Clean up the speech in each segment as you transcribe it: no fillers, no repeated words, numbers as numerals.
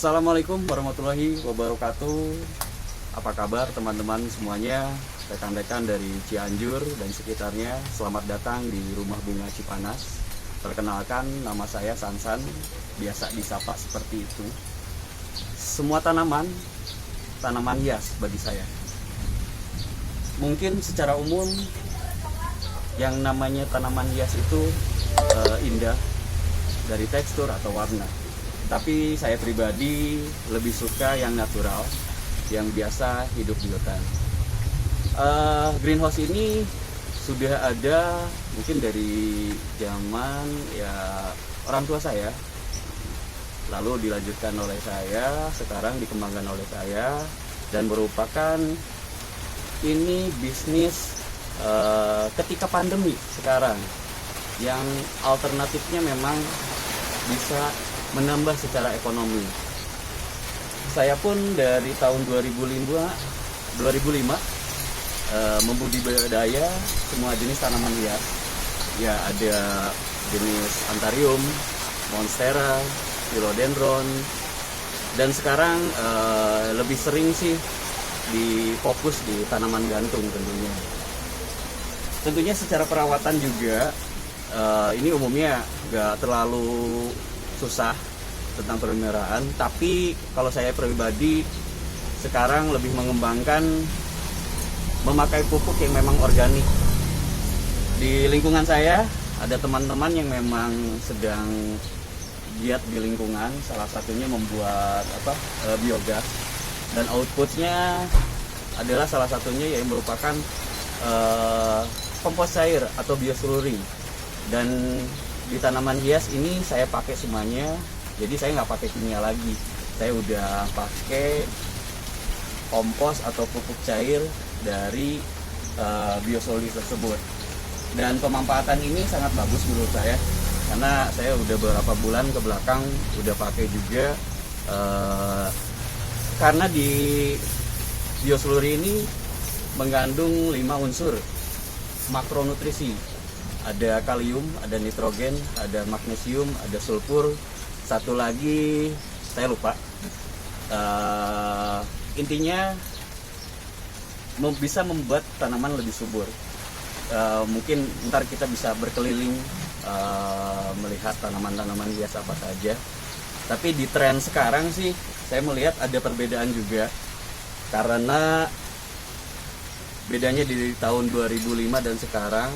Assalamualaikum warahmatullahi wabarakatuh. Apa kabar teman-teman semuanya, rekan-rekan dari Cianjur dan sekitarnya. Selamat datang di Rumah Bunga Cipanas. Perkenalkan, nama saya Sansan, biasa disapa seperti itu. Semua tanaman hias bagi saya. Mungkin secara umum yang namanya tanaman hias itu indah dari tekstur atau warna. Tapi saya pribadi lebih suka yang natural, yang biasa hidup di hutan. Greenhouse ini sudah ada mungkin dari zaman orang tua saya, lalu dilanjutkan oleh saya, sekarang dikembangkan oleh saya, dan merupakan ini bisnis ketika pandemi sekarang, yang alternatifnya memang bisa menambah secara ekonomi. Saya pun dari tahun 2005 membudidaya semua jenis tanaman hias. Ya, ada jenis Anthurium, Monstera, Philodendron, dan sekarang lebih sering sih difokus di tanaman gantung tentunya. Tentunya secara perawatan juga ini umumnya nggak terlalu susah tentang pemeliharaan, tapi kalau saya pribadi sekarang lebih mengembangkan memakai pupuk yang memang organik. Di lingkungan saya ada teman-teman yang memang sedang giat di lingkungan, salah satunya membuat biogas, dan outputnya adalah salah satunya yang merupakan kompos cair atau bioslurry. Dan di tanaman hias ini saya pakai semuanya, jadi saya nggak pakai kimia lagi. Saya udah pakai kompos atau pupuk cair dari bioslurry tersebut. Dan pemanfaatan ini sangat bagus menurut saya, karena saya udah beberapa bulan ke belakang udah pakai juga, karena di bioslurry ini mengandung 5 unsur makronutrisi. Ada kalium, ada nitrogen, ada magnesium, ada sulfur, satu lagi saya lupa. Intinya bisa membuat tanaman lebih subur. Mungkin ntar kita bisa berkeliling melihat tanaman-tanaman hias apa saja. Tapi di tren sekarang sih saya melihat ada perbedaan juga, karena bedanya di tahun 2005 dan sekarang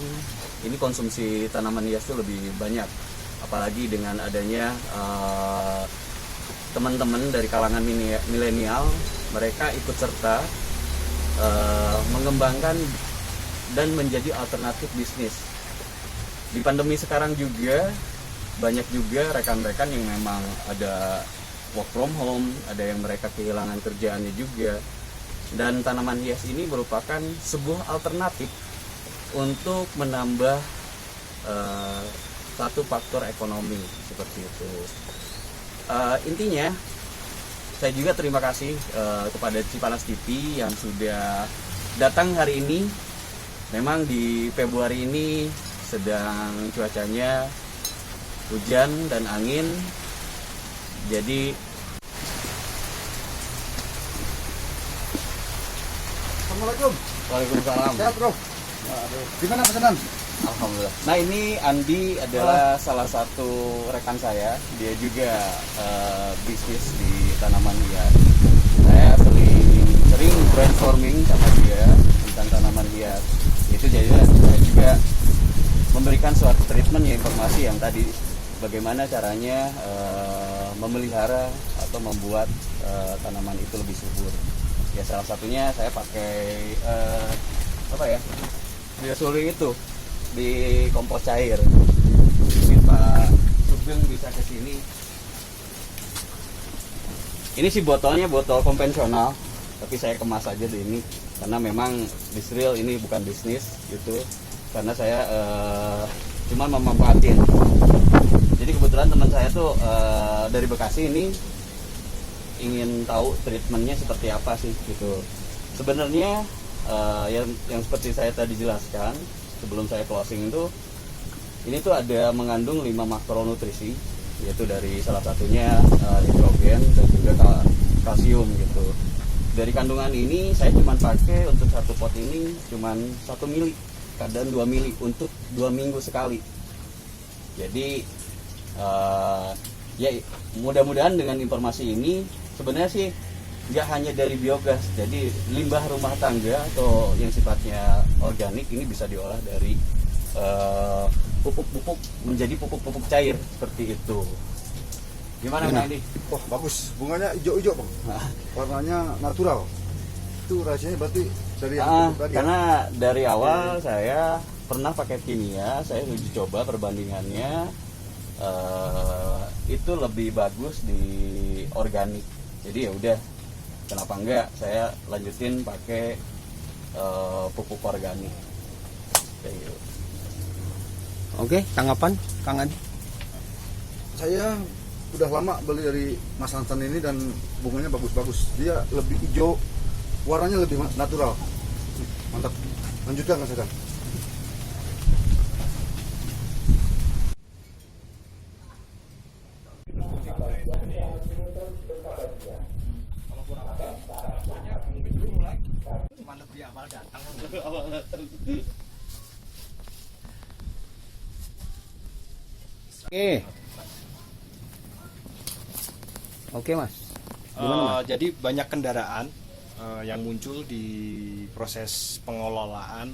ini konsumsi tanaman hias itu lebih banyak, apalagi dengan adanya teman-teman dari kalangan milenial, mereka ikut serta mengembangkan dan menjadi alternatif bisnis. Di pandemi sekarang juga banyak juga rekan-rekan yang memang ada work from home, ada yang mereka kehilangan kerjaannya juga, dan tanaman hias ini merupakan sebuah alternatif untuk menambah satu faktor ekonomi seperti itu. Intinya saya juga terima kasih kepada Cipanas TV yang sudah datang hari ini. Memang di Februari ini sedang cuacanya hujan dan angin, jadi Assalamualaikum. Waalaikumsalam. Sehat bro. Gimana pesanan? Alhamdulillah. Nah, ini Andi adalah salah satu rekan saya. Dia juga bisnis di tanaman hias. Saya sering brainstorming sama dia tentang tanaman hias. Itu jadi saya juga memberikan suatu treatment ya, informasi yang tadi bagaimana caranya memelihara atau membuat tanaman itu lebih subur. Ya, salah satunya saya pakai bioslurry itu. di kompos cair. Mungkin Pak Sugeng bisa ke sini. Ini sih botolnya botol konvensional, tapi saya kemas aja di ini karena memang Bisril ini bukan bisnis gitu. Karena saya cuma memanfaatin. Jadi kebetulan teman saya tuh dari Bekasi ini ingin tahu treatmentnya seperti apa sih gitu. Sebenarnya yang seperti saya tadi jelaskan sebelum saya closing itu, ini tuh ada mengandung 5 makronutrisi, yaitu dari salah satunya nitrogen dan juga kalsium gitu. Dari kandungan ini saya cuma pakai untuk satu pot ini cuma 1 mili, kadang 2 mili untuk 2 minggu sekali. Jadi ya mudah-mudahan dengan informasi ini sebenarnya sih nggak hanya dari biogas, jadi limbah rumah tangga atau yang sifatnya organik ini bisa diolah dari pupuk-pupuk menjadi pupuk-pupuk cair seperti itu. Gimana Bang Andi? Wah bagus, bunganya hijau-hijau Bang. Warnanya natural. Itu rahasianya berarti dari yang tadi ya? Karena dari awal saya pernah pakai kimia, saya uji coba perbandingannya itu lebih bagus di organik. Jadi ya udah, kenapa enggak saya lanjutin pakai pupuk organik. Kayak gitu. Oke, tanggapan Kang Adi? Saya udah lama beli dari Mas Hansan ini dan bunganya bagus-bagus. Dia lebih hijau, warnanya lebih natural. Mantap. Lanjutkan Mas Hasan. Oke Mas. Gimana Mas? Jadi banyak kendaraan yang muncul di proses pengelolaan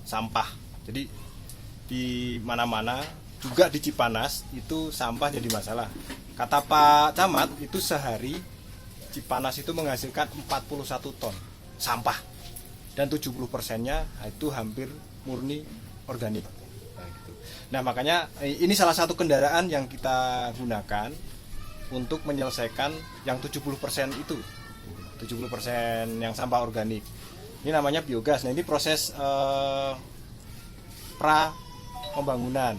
sampah. Jadi di mana-mana juga di Cipanas itu sampah jadi masalah. Kata Pak Camat itu sehari Cipanas itu menghasilkan 41 ton sampah dan 70%-nya itu hampir murni organik. Nah makanya ini salah satu kendaraan yang kita gunakan untuk menyelesaikan yang 70% itu, 70% yang sampah organik. Ini namanya biogas. Nah ini proses pra pembangunan.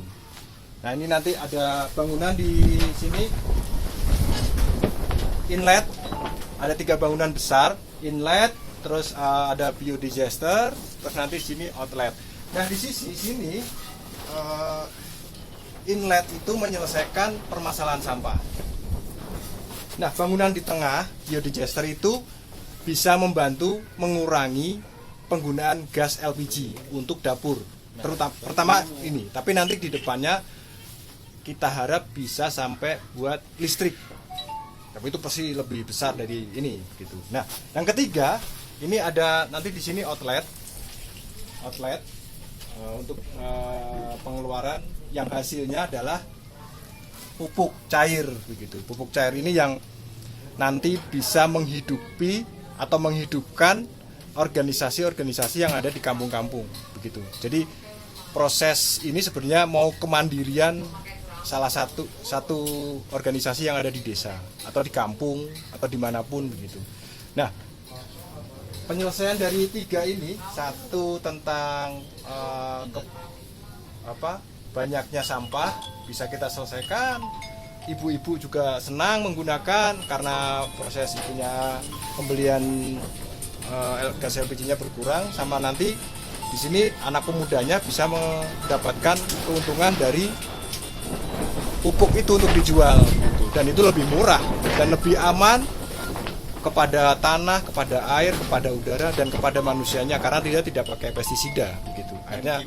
Nah ini nanti ada bangunan di sini, inlet, ada 3 bangunan besar, inlet, terus ada biodigester, terus nanti sini outlet. Nah di sisi sini inlet itu menyelesaikan permasalahan sampah. Nah, bangunan di tengah biodigester itu bisa membantu mengurangi penggunaan gas LPG untuk dapur. Pertama ini, tapi nanti di depannya kita harap bisa sampai buat listrik. Tapi itu pasti lebih besar dari ini gitu. Nah, yang ketiga, ini ada nanti di sini outlet untuk pengeluaran yang hasilnya adalah pupuk cair begitu. Pupuk cair ini yang nanti bisa menghidupi atau menghidupkan organisasi-organisasi yang ada di kampung-kampung begitu. Jadi proses ini sebenarnya mau kemandirian salah satu organisasi yang ada di desa atau di kampung atau dimanapun begitu. Nah, penyelesaian dari 3 ini, satu tentang banyaknya sampah bisa kita selesaikan. Ibu-ibu juga senang menggunakan karena proses itunya pembelian gas LPG-nya berkurang, sama nanti di sini anak pemudanya bisa mendapatkan keuntungan dari pupuk itu untuk dijual gitu. Dan itu lebih murah dan lebih aman kepada tanah, kepada air, kepada udara dan kepada manusianya karena dia tidak pakai pestisida gitu. Akhirnya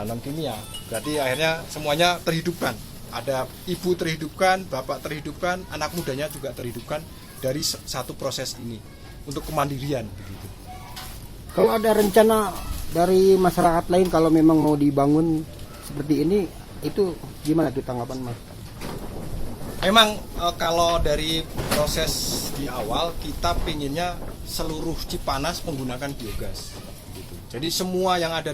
non kimia. Berarti akhirnya semuanya terhidupkan. Ada ibu terhidupkan, bapak terhidupkan, anak mudanya juga terhidupkan dari satu proses ini untuk kemandirian begitu. Kalau ada rencana dari masyarakat lain kalau memang mau dibangun seperti ini, itu gimana tuh tanggapan Mas? Memang kalau dari proses di awal kita pinginnya seluruh Cipanas menggunakan biogas gitu. Jadi semua yang ada